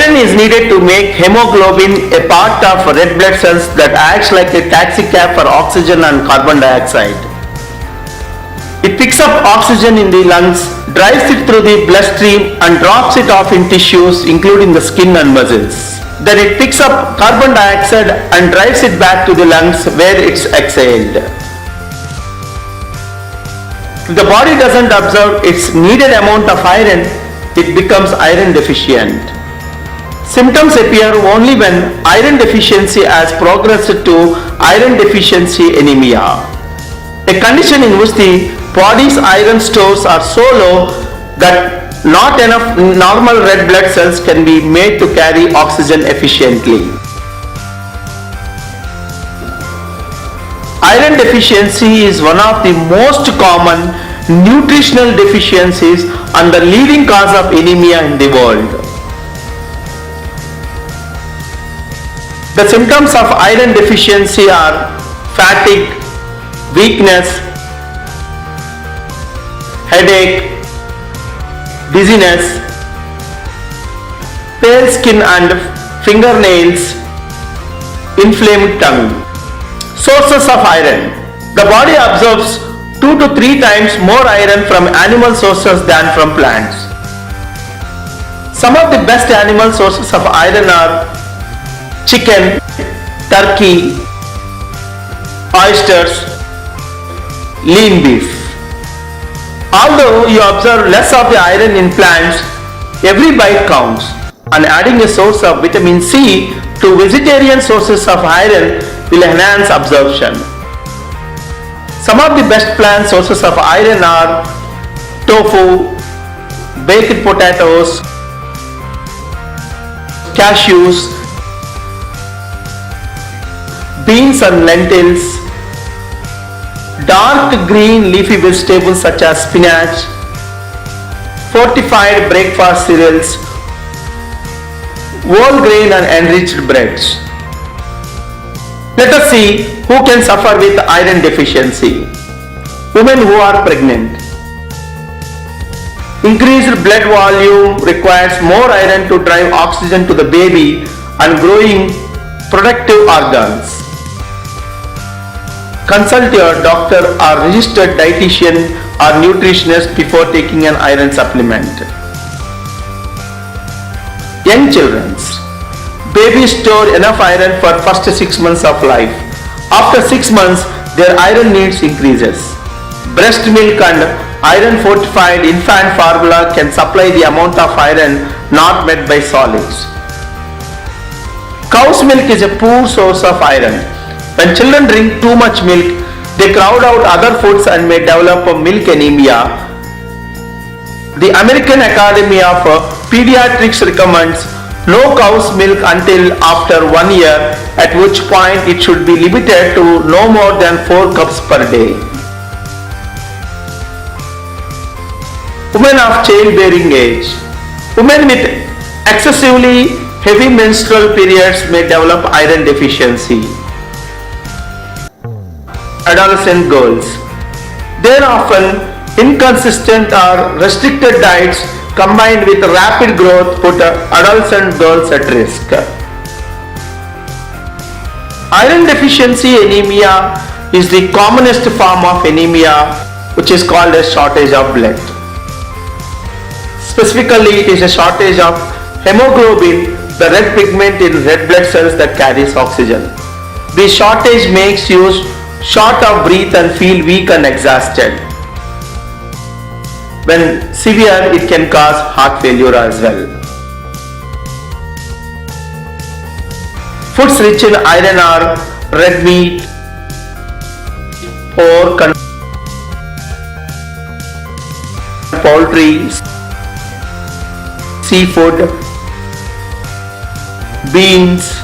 Iron is needed to make hemoglobin, a part of red blood cells that acts like a taxi cab for oxygen and carbon dioxide. It picks up oxygen in the lungs, drives it through the bloodstream and drops it off in tissues including the skin and muscles. Then it picks up carbon dioxide and drives it back to the lungs where it's exhaled. If the body doesn't absorb its needed amount of iron, it becomes iron deficient. Symptoms appear only when iron deficiency has progressed to iron deficiency anemia, a condition in which the body's iron stores are so low that not enough normal red blood cells can be made to carry oxygen efficiently. Iron deficiency is one of the most common nutritional deficiencies and the leading cause of anemia in the world. The symptoms of iron deficiency are fatigue, weakness, headache, dizziness, pale skin and fingernails, inflamed tongue. Sources of iron. The body absorbs 2 to 3 times more iron from animal sources than from plants. Some of the best animal sources of iron are chicken, turkey, oysters, lean beef. Although you observe less of the iron in plants, every bite counts, and adding a source of vitamin C to vegetarian sources of iron will enhance absorption. Some of the best plant sources of iron are tofu, baked potatoes, cashews, beans and lentils, dark green leafy vegetables such as spinach, fortified breakfast cereals, whole grain and enriched breads. Let us see who can suffer with iron deficiency. Women who are pregnant. Increased blood volume requires more iron to drive oxygen to the baby and growing productive organs. Consult your doctor or registered dietitian or nutritionist before taking an iron supplement. Young children. Babies store enough iron for first 6 months of life. After 6 months, their iron needs increases. Breast milk and iron fortified infant formula can supply the amount of iron not met by solids. Cow's milk is a poor source of iron. When children drink too much milk, they crowd out other foods and may develop a milk anemia. The American Academy of Pediatrics recommends no cow's milk until after 1 year, at which point it should be limited to no more than 4 cups per day. Women of childbearing age. Women with excessively heavy menstrual periods may develop iron deficiency. Adolescent girls. They are often inconsistent or restricted diets combined with rapid growth put adolescent girls at risk. Iron deficiency anemia is the commonest form of anemia, which is called a shortage of blood. Specifically, it is a shortage of hemoglobin, the red pigment in red blood cells that carries oxygen. This shortage makes you short of breath and feel weak and exhausted. When severe, it can cause heart failure as well. Foods rich in iron are red meat, pork and poultry, seafood, beans,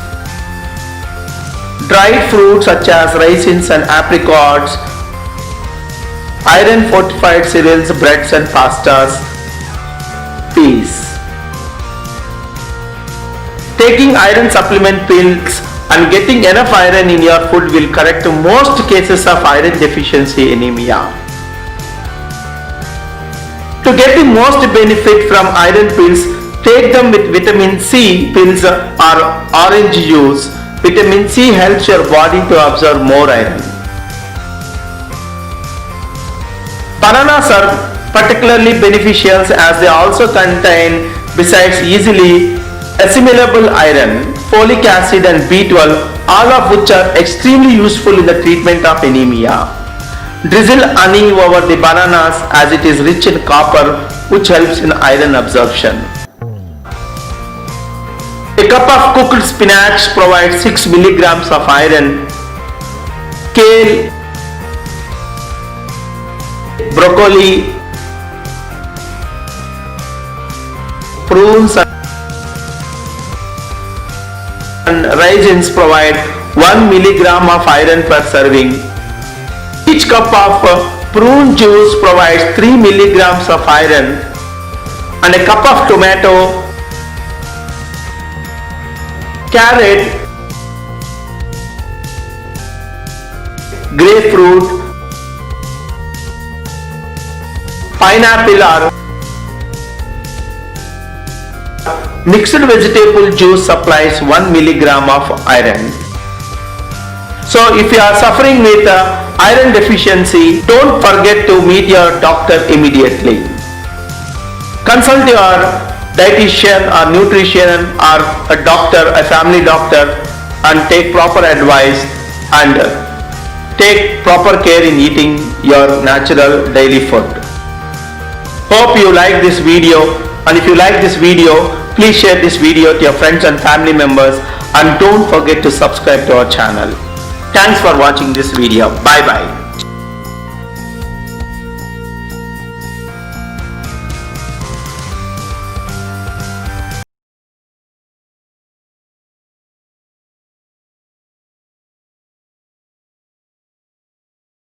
dried fruits such as raisins and apricots, iron fortified cereals, breads and pastas, peas. Taking iron supplement pills and getting enough iron in your food will correct most cases of iron deficiency anemia. To get the most benefit from iron pills, Take them with vitamin C pills or orange juice. Vitamin C helps your body to absorb more iron. Bananas are particularly beneficial as they also contain, besides easily assimilable iron, folic acid and B12, all of which are extremely useful in the treatment of anemia. Drizzle honey over the bananas as it is rich in copper, which helps in iron absorption. A cup of cooked spinach provides 6 milligrams of iron. Kale, broccoli, prunes and raisins provide 1 milligram of iron per serving. Each cup of prune juice provides 3 milligrams of iron, and a cup of tomato, carrot, grapefruit, pineapple or mixed vegetable juice supplies 1 milligram of iron. So if you are suffering with iron deficiency, don't forget to meet your doctor immediately. Consult your dietitian or nutrition or a doctor, a family doctor, and take proper advice and take proper care in eating your natural daily food. Hope you like this video, and if you like this video, please share this video to your friends and family members, and don't forget to subscribe to our channel. Thanks for watching this video. Bye bye.